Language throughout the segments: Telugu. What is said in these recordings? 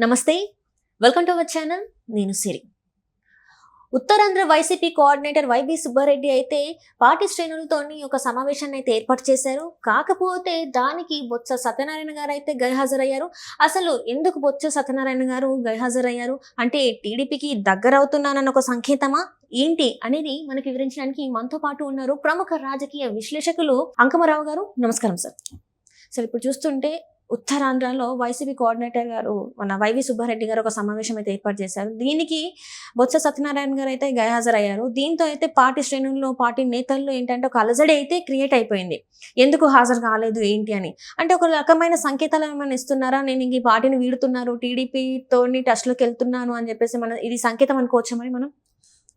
నమస్తే, వెల్కమ్ టు అవర్ ఛానల్. నేను సిరి. ఉత్తరాంధ్ర వైసీపీ కోఆర్డినేటర్ వైవి సుబ్బారెడ్డి అయితే పార్టీ శ్రేణులతోని ఒక సమావేశాన్ని అయితే ఏర్పాటు చేశారు. కాకపోతే దానికి బొత్స సత్యనారాయణ గారు అయితే గైహాజరయ్యారు. అసలు ఎందుకు బొత్స సత్యనారాయణ గారు గైహాజరయ్యారు అంటే టీడీపీకి దగ్గర అవుతున్నానన్న ఒక సంకేతమా ఏంటి అనేది మనకి వివరించడానికి మనతో పాటు ఉన్నారు ప్రముఖ రాజకీయ విశ్లేషకులు అంకమరావు గారు. నమస్కారం సార్. సార్, ఇప్పుడు చూస్తుంటే ఉత్తరాంధ్రలో వైసీపీ కోఆర్డినేటర్ గారు మన వైవి సుబ్బారెడ్డి గారు ఒక సమావేశం అయితే ఏర్పాటు చేశారు. దీనికి బొత్స సత్యనారాయణ గారు అయితే గైహాజరయ్యారు. దీంతో అయితే పార్టీ శ్రేణుల్లో పార్టీ నేతల్లో ఏంటంటే ఒక అలజడి అయితే క్రియేట్ అయిపోయింది. ఎందుకు హాజరు కాలేదు ఏంటి అని. అంటే ఒక రకమైన సంకేతాలు ఏమైనా ఇస్తున్నారా, నేను ఇంక ఈ పార్టీని వీడుతున్నారు, టీడీపీతోని టచ్లోకి వెళ్తున్నాను అని చెప్పేసి మనం ఇది సంకేతం అనుకోవచ్చా మరి మనం?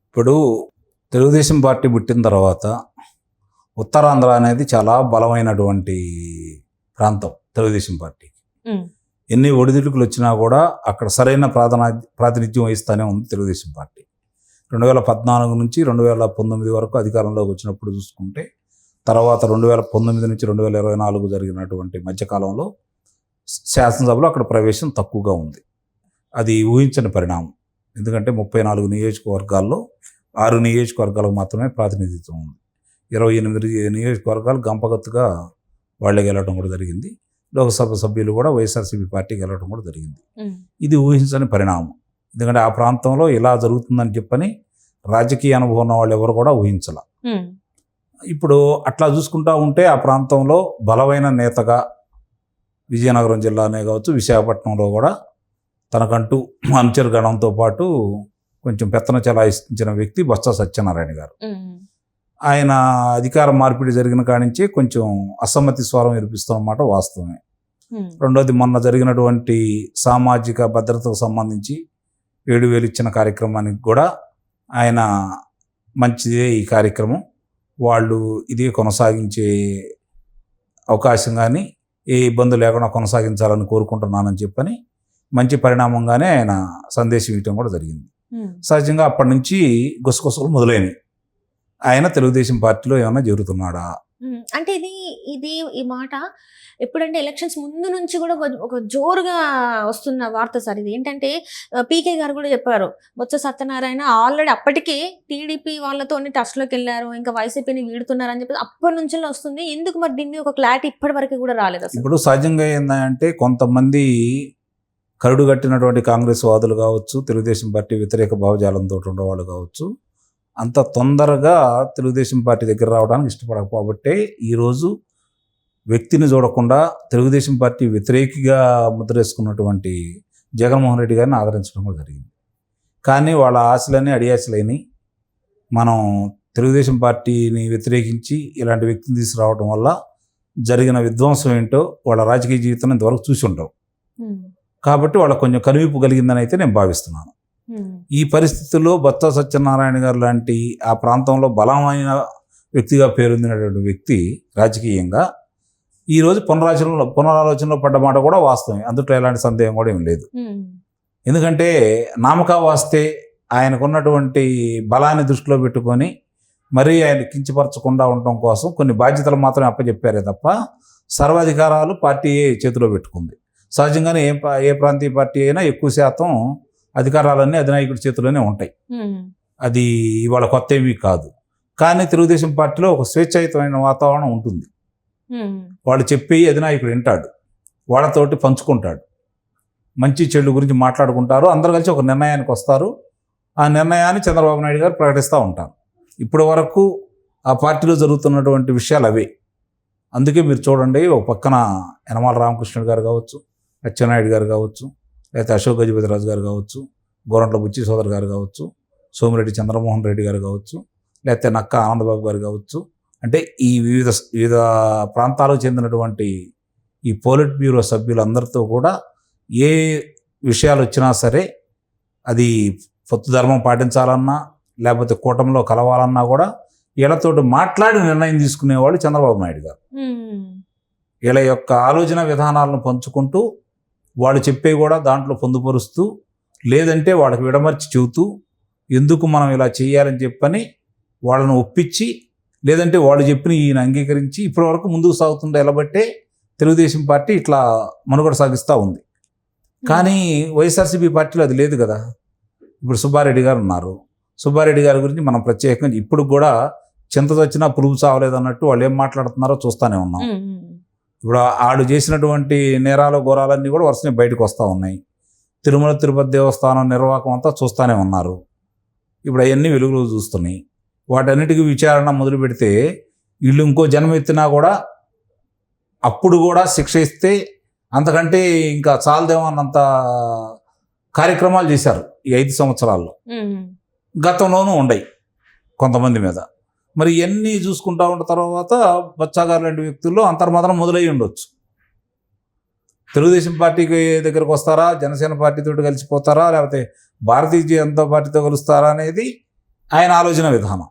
ఇప్పుడు తెలుగుదేశం పార్టీ పుట్టిన తర్వాత ఉత్తరాంధ్ర అనేది చాలా బలమైనటువంటి ప్రాంతం తెలుగుదేశం పార్టీకి. ఎన్ని ఒడిదుడుకులు వచ్చినా కూడా అక్కడ సరైన ప్రాతినిధ్యం వహిస్తూనే ఉంది తెలుగుదేశం పార్టీ. 2014 నుంచి 2019 వరకు అధికారంలోకి వచ్చినప్పుడు చూసుకుంటే, తర్వాత 2019 నుంచి 2024 జరిగినటువంటి మధ్యకాలంలో శాసనసభలో అక్కడ ప్రవేశం తక్కువగా ఉంది. అది ఊహించని పరిణామం. ఎందుకంటే 34 నియోజకవర్గాల్లో 6 నియోజకవర్గాలకు మాత్రమే ప్రాతినిధ్యం ఉంది. 28 నియోజకవర్గాలు గంపగత్తుగా వాళ్ళే గెలవడం కూడా జరిగింది. లోక్సభ సభ్యులు కూడా వైఎస్ఆర్సీపీ పార్టీకి వెళ్ళడం కూడా జరిగింది. ఇది ఊహించని పరిణామం. ఎందుకంటే ఆ ప్రాంతంలో ఇలా జరుగుతుందని చెప్పని రాజకీయ అనుభవం ఉన్న వాళ్ళు ఎవరు కూడా ఊహించాల. ఇప్పుడు అట్లా చూసుకుంటా ఉంటే ఆ ప్రాంతంలో బలమైన నేతగా విజయనగరం జిల్లానే కావచ్చు, విశాఖపట్నంలో కూడా తనకంటూ అనుచర గణంతో పాటు కొంచెం పెత్తన చెలాయించిన వ్యక్తి బొత్స సత్యనారాయణ గారు. ఆయన అధికార మార్పిడి జరిగిన కానించి కొంచెం అసమ్మతి స్వరం వినిపిస్తున్నమాట వాస్తవమే. రెండోది, మొన్న జరిగినటువంటి సామాజిక భద్రతకు సంబంధించి 7,000 ఇచ్చిన కార్యక్రమానికి కూడా ఆయన మంచిదే ఈ కార్యక్రమం, వాళ్ళు ఇదే కొనసాగించే అవకాశం కానీ ఏ ఇబ్బంది లేకుండా కొనసాగించాలని కోరుకుంటున్నానని చెప్పని మంచి పరిణామంగానే ఆయన సందేశం ఇవ్వటం కూడా జరిగింది. సహజంగా అప్పటి నుంచి గుసగుసలు మొదలైనవి. ఆయన తెలుగుదేశం పార్టీలో ఏమైనా జరుగుతున్నాడా అంటే ఇది ఈ మాట ఎప్పుడంటే ఎలక్షన్స్ ముందు నుంచి కూడా ఒక జోరుగా వస్తున్న వార్త సార్. ఇది ఏంటంటే పీకే గారు కూడా చెప్పారు, బొత్స సత్యనారాయణ ఆల్రెడీ అప్పటికే టీడీపీ వాళ్ళతో టచ్లోకి వెళ్ళారు, ఇంకా వైసీపీని వీడుతున్నారు అని చెప్పి అప్పటి నుంచి వస్తుంది. ఎందుకు మరి దీన్ని ఒక క్లారిటీ ఇప్పటి వరకు కూడా రాలేదు? ఇప్పుడు సహజంగా ఏంటంటే కొంతమంది కరుడు కట్టినటువంటి కాంగ్రెస్ వాదులు కావచ్చు, తెలుగుదేశం పార్టీ వ్యతిరేక భావజాలంతో ఉండేవాళ్ళు కావచ్చు, అంత తొందరగా తెలుగుదేశం పార్టీ దగ్గర రావడానికి ఇష్టపడకపోబట్టే ఈరోజు వ్యక్తిని చూడకుండా తెలుగుదేశం పార్టీ వ్యతిరేకిగా ముద్రేసుకున్నటువంటి జగన్మోహన్ రెడ్డి గారిని ఆదరించడం కూడా జరిగింది. కానీ వాళ్ళ ఆశలన్నీ అడియాశలైనవి. మనం తెలుగుదేశం పార్టీని వ్యతిరేకించి ఇలాంటి వ్యక్తిని తీసుకురావడం వల్ల జరిగిన విధ్వంసం ఏంటో వాళ్ళ రాజకీయ జీవితం ఇంతవరకు చూసి ఉంటాం. కాబట్టి వాళ్ళకు కొంచెం కనువిప్పు కలిగిందని అయితే నేను భావిస్తున్నాను. ఈ పరిస్థితుల్లో బొత్స సత్యనారాయణ గారు లాంటి ఆ ప్రాంతంలో బలమైన వ్యక్తిగా పేరొందినటువంటి వ్యక్తి రాజకీయంగా ఈరోజు పునరాలోచనలో పడ్డ మాట కూడా వాస్తవమే. అందులో ఎలాంటి సందేహం కూడా ఏం లేదు. ఎందుకంటే నామకా వాస్తే ఆయనకున్నటువంటి బలాన్ని దృష్టిలో పెట్టుకొని మరీ ఆయన కించపరచకుండా ఉండటం కోసం కొన్ని బాధ్యతలు మాత్రమే అప్పచెప్పారే తప్ప సర్వాధికారాలు పార్టీ చేతిలో పెట్టుకుంది. సహజంగానే ఏ ప్రాంతీయ పార్టీ అయినా ఎక్కువ శాతం అధికారాలన్నీ అధినాయకుడి చేతిలోనే ఉంటాయి. అది ఇవాళ కొత్త ఏమీ కాదు. కానీ తెలుగుదేశం పార్టీలో ఒక స్వేచ్ఛాయుతమైన వాతావరణం ఉంటుంది. వాళ్ళు చెప్పి అధినాయకుడు వింటాడు, వాళ్ళతోటి పంచుకుంటాడు, మంచి చెడు గురించి మాట్లాడుకుంటారు, అందరు కలిసి ఒక నిర్ణయానికి వస్తారు. ఆ నిర్ణయాన్ని చంద్రబాబు నాయుడు గారు ప్రకటిస్తూ ఉంటారు. ఇప్పటి వరకు ఆ పార్టీలో జరుగుతున్నటువంటి విషయాలు అవే. అందుకే మీరు చూడండి, ఒక పక్కన యనమల రామకృష్ణుడు గారు కావచ్చు, అచ్చెన్నాయుడు గారు కావచ్చు, లేకపోతే అశోక్ గజపతిరాజు గారు కావచ్చు, గోరంట్ల బుచ్చి సోదరు గారు కావచ్చు, సోమిరెడ్డి చంద్రమోహన్ రెడ్డి గారు కావచ్చు, లేకపోతే నక్క ఆనందబాబు గారు కావచ్చు, అంటే ఈ వివిధ ప్రాంతాలకు చెందినటువంటి ఈ పోలిట్ బ్యూరో సభ్యులందరితో కూడా ఏ విషయాలు వచ్చినా సరే అది పొత్తు ధర్మం పాటించాలన్నా లేకపోతే కూటమిలో కలవాలన్నా కూడా వీళ్ళతోటి మాట్లాడి నిర్ణయం తీసుకునేవాళ్ళు చంద్రబాబు నాయుడు గారు. వీళ్ళ యొక్క ఆలోచన విధానాలను పంచుకుంటూ వాళ్ళు చెప్పే కూడా దాంట్లో పొందుపరుస్తూ, లేదంటే వాళ్ళకి విడమర్చి చెబుతూ ఎందుకు మనం ఇలా చేయాలని చెప్పని వాళ్ళను ఒప్పించి, లేదంటే వాళ్ళు చెప్పిన ఈయన అంగీకరించి ఇప్పటి వరకు ముందుకు సాగుతుండే ఎలబట్టే తెలుగుదేశం పార్టీ ఇట్లా మనుగడ సాగిస్తూ ఉంది. కానీ వైఎస్ఆర్సీపీ పార్టీలో అది లేదు కదా. ఇప్పుడు సుబ్బారెడ్డి గారు ఉన్నారు. సుబ్బారెడ్డి గారి గురించి మనం ప్రత్యేకంగా ఇప్పుడు కూడా చింత వచ్చినా పులుపు చావలేదు అన్నట్టు వాళ్ళు ఏం మాట్లాడుతున్నారో చూస్తూనే ఉన్నాం. ఇప్పుడు ఆడు చేసినటువంటి నేరాలు ఘోరాలన్నీ కూడా వరుసనే బయటకు వస్తూ ఉన్నాయి. తిరుమల తిరుపతి దేవస్థానం నిర్వాహకం అంతా చూస్తూనే ఉన్నారు. ఇప్పుడు అవన్నీ వెలుగులో చూస్తున్నాయి. వాటన్నిటికీ విచారణ మొదలు పెడితే వీళ్ళు ఇంకో జన్మ ఎత్తినా కూడా అప్పుడు కూడా శిక్ష ఇస్తే అంతకంటే ఇంకా చాలదేమన్నంత కార్యక్రమాలు చేశారు ఈ 5 సంవత్సరాల్లో. గతంలోనూ ఉండయి కొంతమంది మీద. మరి ఇవన్నీ చూసుకుంటా ఉన్న తర్వాత బచ్చాగారు లాంటి వ్యక్తుల్లో అంతర్మదనం మొదలై ఉండొచ్చు. తెలుగుదేశం పార్టీకి దగ్గరకు వస్తారా, జనసేన పార్టీతో కలిసిపోతారా, లేకపోతే భారతీయ జనతా పార్టీతో కలుస్తారా అనేది ఆయన ఆలోచన విధానం.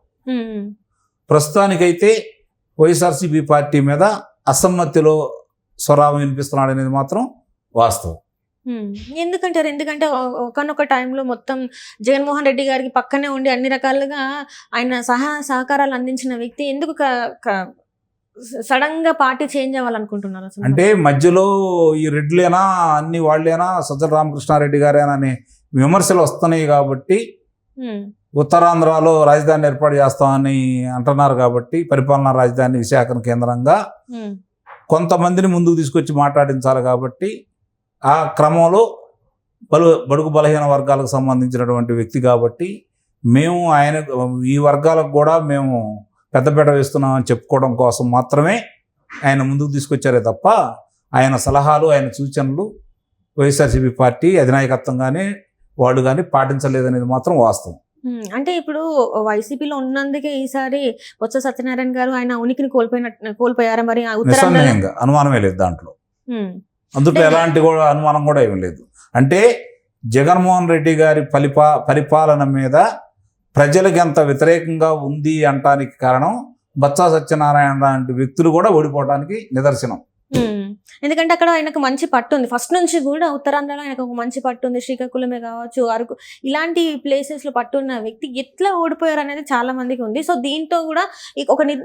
ప్రస్తుతానికైతే వైఎస్ఆర్సీపీ పార్టీ మీద అసమ్మతిలో స్వరావం వినిపిస్తున్నాడు అనేది మాత్రం వాస్తవం. ఎందుకంటారు? ఎందుకంటే ఒకనొక టైంలో మొత్తం జగన్మోహన్ రెడ్డి గారికి పక్కనే ఉండి అన్ని రకాలుగా ఆయన సహకారాలు అందించిన వ్యక్తి ఎందుకు సడన్ గా పార్టీ చేంజ్ అవ్వాలనుకుంటున్నారు అసలు? అంటే మధ్యలో ఈ రెడ్లేనా అన్ని వాళ్ళేనా సజ్జల రామకృష్ణారెడ్డి గారేనా అనే విమర్శలు వస్తున్నాయి కాబట్టి ఉత్తరాంధ్రలో రాజధాని ఏర్పాటు చేస్తామని అంటున్నారు కాబట్టి పరిపాలనా రాజధాని విశాఖను కేంద్రంగా కొంతమందిని ముందుకు తీసుకొచ్చి మాట్లాడించాలి కాబట్టి ఆ క్రమంలో బడుగు బలహీన వర్గాలకు సంబంధించినటువంటి వ్యక్తి కాబట్టి మేము ఆయన ఈ వర్గాలకు కూడా మేము పెద్దపీట వేస్తున్నామని చెప్పుకోవడం కోసం మాత్రమే ఆయన ముందుకు తీసుకొచ్చారే తప్ప ఆయన సలహాలు ఆయన సూచనలు వైఎస్ఆర్సీపీ పార్టీ అధినాయకత్వం కానీ వాళ్ళు కానీ పాటించలేదనేది మాత్రం వాస్తవం. అంటే ఇప్పుడు వైసీపీలో ఉన్నందుకే ఈసారి బొత్స సత్యనారాయణ గారు ఆయన ఉనికిని కోల్పోయారా? మరి నిస్సందేహంగా అనుమానమే లేదు దాంట్లో. అందులో ఎలాంటి కూడా అనుమానం కూడా ఏమీ లేదు. అంటే జగన్మోహన్ రెడ్డి గారి పరిపాలన మీద ప్రజలకు ఎంత వ్యతిరేకంగా ఉంది అంటానికి కారణం బొత్స సత్యనారాయణ లాంటి వ్యక్తులు కూడా ఓడిపోవడానికి నిదర్శనం. ఎందుకంటే అక్కడ ఆయనకు మంచి పట్టు ఉంది. ఫస్ట్ నుంచి కూడా ఉత్తరాంధ్రలో ఆయనకు ఒక మంచి పట్టు ఉంది. శ్రీకాకుళమే కావచ్చు, అరకు, ఇలాంటి ప్లేసెస్ లో పట్టున్న వ్యక్తి ఎట్లా ఓడిపోయారు అనేది చాలా మందికి ఉంది. సో దీంతో కూడా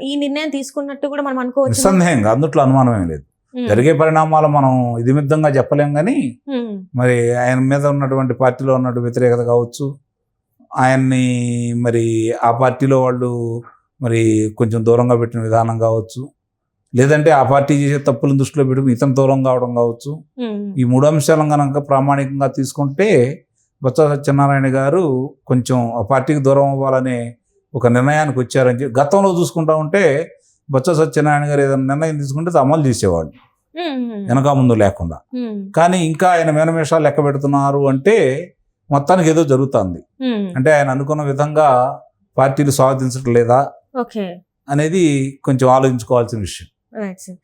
ఈ నిర్ణయం తీసుకున్నట్టు కూడా మనం అనుకోవచ్చు. నిస్సందేహంగా అందుట్లో అనుమానం ఏం లేదు. జరిగే పరిణామాలు మనం ఇదిమిద్దంగా చెప్పలేం కానీ మరి ఆయన మీద ఉన్నటువంటి పార్టీలో ఉన్నటువంటి వ్యతిరేకత కావచ్చు, ఆయన్ని మరి ఆ పార్టీలో వాళ్ళు మరి కొంచెం దూరంగా పెట్టిన విధానం కావచ్చు, లేదంటే ఆ పార్టీ చేసే తప్పులను దృష్టిలో పెట్టుకుని ఇతను దూరం కావడం కావచ్చు. ఈ 3 అంశాలను కనుక ప్రామాణికంగా తీసుకుంటే బొత్స సత్యనారాయణ గారు కొంచెం ఆ పార్టీకి దూరం అవ్వాలనే ఒక నిర్ణయానికి వచ్చారని చెప్పి గతంలో చూసుకుంటా ఉంటే బొత్స సత్యనారాయణ గారు ఏదైనా నిర్ణయం తీసుకుంటే అమలు చేసేవాడు వెనక ముందు లేకుండా. కానీ ఇంకా ఆయన మేనమేషాలు లెక్క పెడుతున్నారు అంటే మొత్తానికి ఏదో జరుగుతుంది. అంటే ఆయన అనుకున్న విధంగా పార్టీలు స్వాగతించడం లేదా అనేది కొంచెం ఆలోచించుకోవాల్సిన విషయం.